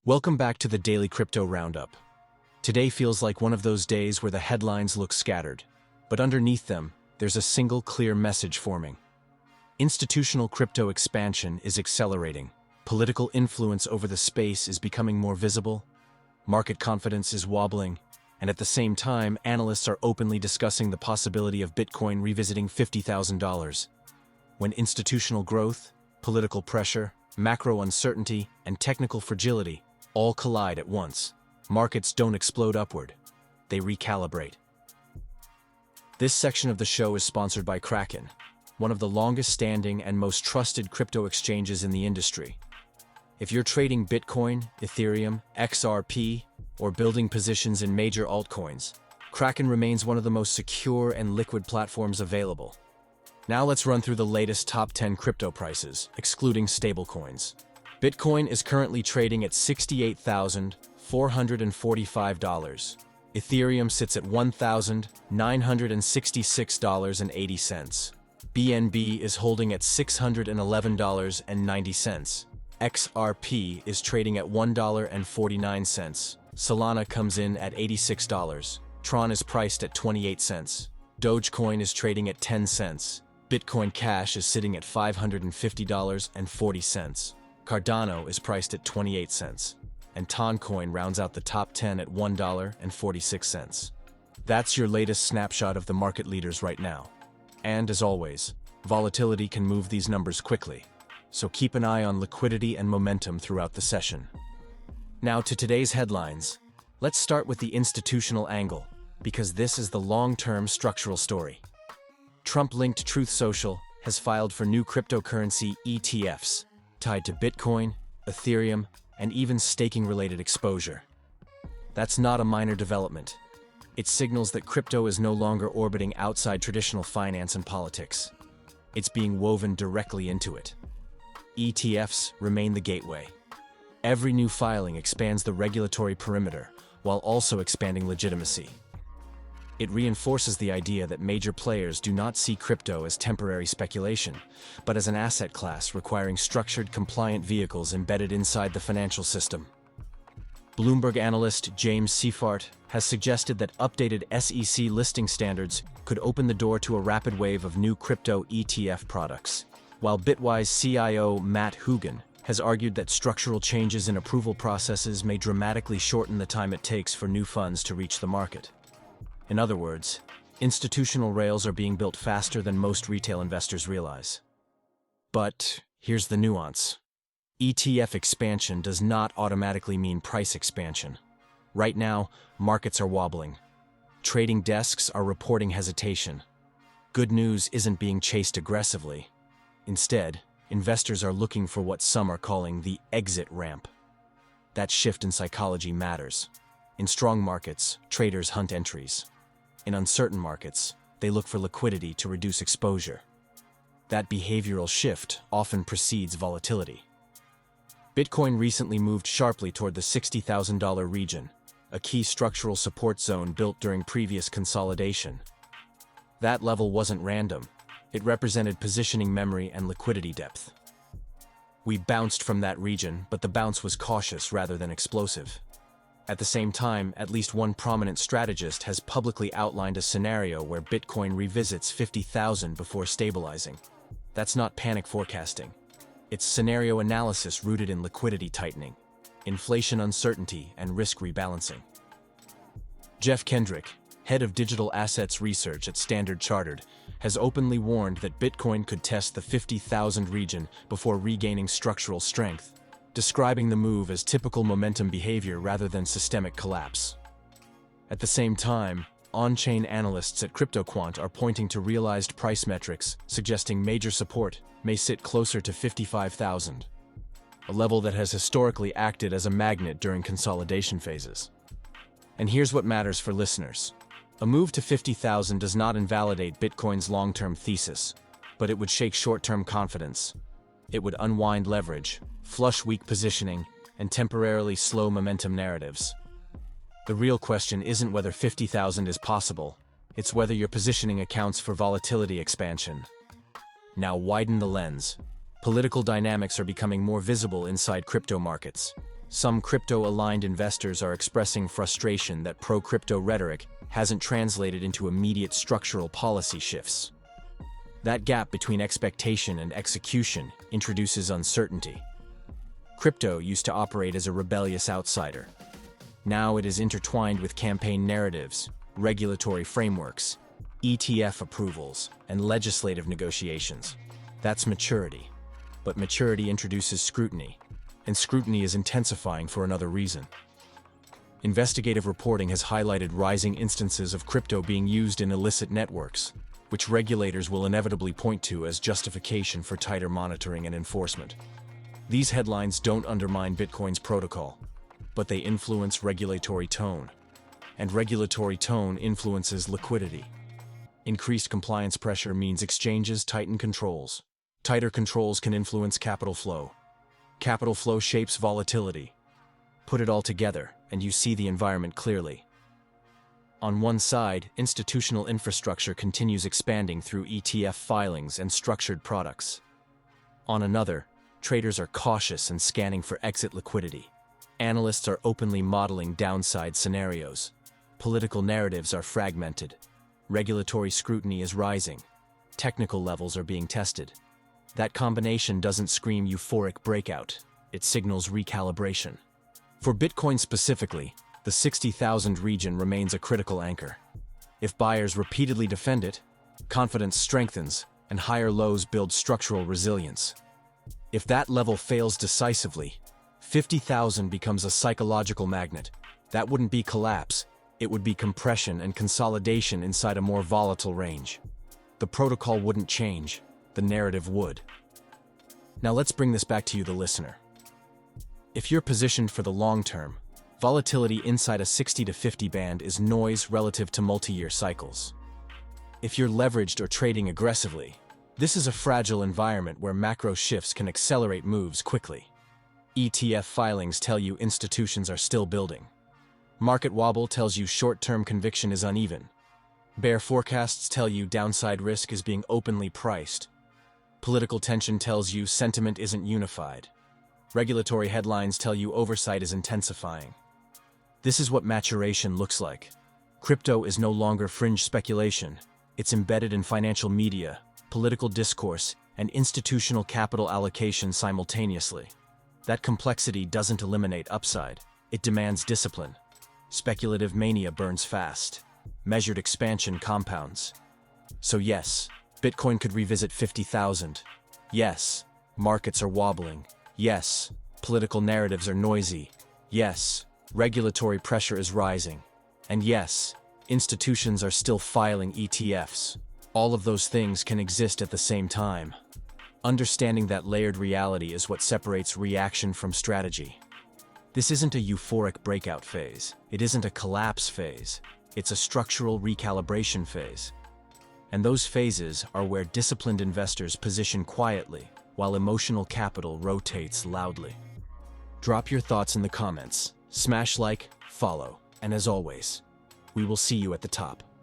Welcome back to the Daily Crypto Roundup. Today feels like one of those days where the headlines look scattered, but underneath them, there's a single clear message forming. Institutional crypto expansion is accelerating. Political influence over the space is becoming more visible. Market confidence is wobbling, and at the same time, analysts are openly discussing the possibility of Bitcoin revisiting $50,000. When institutional growth, political pressure, macro uncertainty, and technical fragility all collide at once, markets don't explode upward, they recalibrate. This section of the show is sponsored by Kraken, one of the longest-standing and most trusted crypto exchanges in the industry. If you're trading Bitcoin, Ethereum, XRP, or building positions in major altcoins, Kraken remains one of the most secure and liquid platforms available. Now let's run through the latest top 10 crypto prices, excluding stablecoins. Bitcoin is currently trading at $68,445. Ethereum sits at $1,966.80. BNB is holding at $611.90. XRP is trading at $1.49. Solana comes in at $86. Tron is priced at 28 cents. Dogecoin is trading at 10 cents. Bitcoin Cash is sitting at $550.40. Cardano is priced at 28 cents. And Toncoin rounds out the top 10 at $1.46. That's your latest snapshot of the market leaders right now. And as always, volatility can move these numbers quickly, so keep an eye on liquidity and momentum throughout the session. Now to today's headlines. Let's start with the institutional angle, because this is the long-term structural story. Trump-linked Truth Social has filed for new cryptocurrency ETFs, tied to Bitcoin, Ethereum, and even staking-related exposure. That's not a minor development. It signals that crypto is no longer orbiting outside traditional finance and politics. It's being woven directly into it. ETFs remain the gateway. Every new filing expands the regulatory perimeter, while also expanding legitimacy. It reinforces the idea that major players do not see crypto as temporary speculation, but as an asset class requiring structured, compliant vehicles embedded inside the financial system. Bloomberg analyst James Seyffart has suggested that updated SEC listing standards could open the door to a rapid wave of new crypto ETF products, while Bitwise CIO Matt Hougan has argued that structural changes in approval processes may dramatically shorten the time it takes for new funds to reach the market. In other words, institutional rails are being built faster than most retail investors realize. But here's the nuance. ETF expansion does not automatically mean price expansion. Right now, markets are wobbling. Trading desks are reporting hesitation. Good news isn't being chased aggressively. Instead, investors are looking for what some are calling the exit ramp. That shift in psychology matters. In strong markets, traders hunt entries. In uncertain markets, they look for liquidity to reduce exposure. That behavioral shift often precedes volatility. Bitcoin recently moved sharply toward the $60,000 region, a key structural support zone built during previous consolidation. That level wasn't random. It represented positioning memory and liquidity depth. We bounced from that region, but the bounce was cautious rather than explosive. At the same time, at least one prominent strategist has publicly outlined a scenario where Bitcoin revisits 50,000 before stabilizing. That's not panic forecasting. It's scenario analysis rooted in liquidity tightening, inflation uncertainty, and risk rebalancing. Geoff Kendrick, head of digital assets research at Standard Chartered, has openly warned that Bitcoin could test the 50,000 region before regaining structural strength, describing the move as typical momentum behavior rather than systemic collapse. At the same time, on-chain analysts at CryptoQuant are pointing to realized price metrics suggesting major support may sit closer to 55,000, a level that has historically acted as a magnet during consolidation phases. And here's what matters for listeners. A move to 50,000 does not invalidate Bitcoin's long-term thesis, but it would shake short-term confidence. It would unwind leverage, flush weak positioning, and temporarily slow momentum narratives. The real question isn't whether 50,000 is possible, it's whether your positioning accounts for volatility expansion. Now widen the lens. Political dynamics are becoming more visible inside crypto markets. Some crypto-aligned investors are expressing frustration that pro-crypto rhetoric hasn't translated into immediate structural policy shifts. That gap between expectation and execution introduces uncertainty. Crypto used to operate as a rebellious outsider. Now it is intertwined with campaign narratives, regulatory frameworks, ETF approvals, and legislative negotiations. That's maturity. But maturity introduces scrutiny, and scrutiny is intensifying for another reason. Investigative reporting has highlighted rising instances of crypto being used in illicit networks, which regulators will inevitably point to as justification for tighter monitoring and enforcement. These headlines don't undermine Bitcoin's protocol, but they influence regulatory tone, and regulatory tone influences liquidity. Increased compliance pressure means exchanges tighten controls. Tighter controls can influence capital flow. Capital flow shapes volatility. Put it all together, and you see the environment clearly. On one side, institutional infrastructure continues expanding through ETF filings and structured products. On another, traders are cautious and scanning for exit liquidity. Analysts are openly modeling downside scenarios. Political narratives are fragmented. Regulatory scrutiny is rising. Technical levels are being tested. That combination doesn't scream euphoric breakout. It signals recalibration. For Bitcoin specifically, the 60,000 region remains a critical anchor. If buyers repeatedly defend it, confidence strengthens, and higher lows build structural resilience. If that level fails decisively, 50,000 becomes a psychological magnet. That wouldn't be collapse, it would be compression and consolidation inside a more volatile range. The protocol wouldn't change, the narrative would. Now let's bring this back to you, the listener. If you're positioned for the long term, volatility inside a 60 to 50 band is noise relative to multi-year cycles. If you're leveraged or trading aggressively, this is a fragile environment where macro shifts can accelerate moves quickly. ETF filings tell you institutions are still building. Market wobble tells you short-term conviction is uneven. Bear forecasts tell you downside risk is being openly priced. Political tension tells you sentiment isn't unified. Regulatory headlines tell you oversight is intensifying. This is what maturation looks like. Crypto is no longer fringe speculation. It's embedded in financial media, political discourse, and institutional capital allocation simultaneously. That complexity doesn't eliminate upside. It demands discipline. Speculative mania burns fast. Measured expansion compounds. So yes, Bitcoin could revisit 50,000. Yes, markets are wobbling. Yes, political narratives are noisy. Yes, regulatory pressure is rising. And yes, institutions are still filing ETFs. All of those things can exist at the same time. Understanding that layered reality is what separates reaction from strategy. This isn't a euphoric breakout phase. It isn't a collapse phase. It's a structural recalibration phase. And those phases are where disciplined investors position quietly, while emotional capital rotates loudly. Drop your thoughts in the comments, smash like, follow, and as always, we will see you at the top.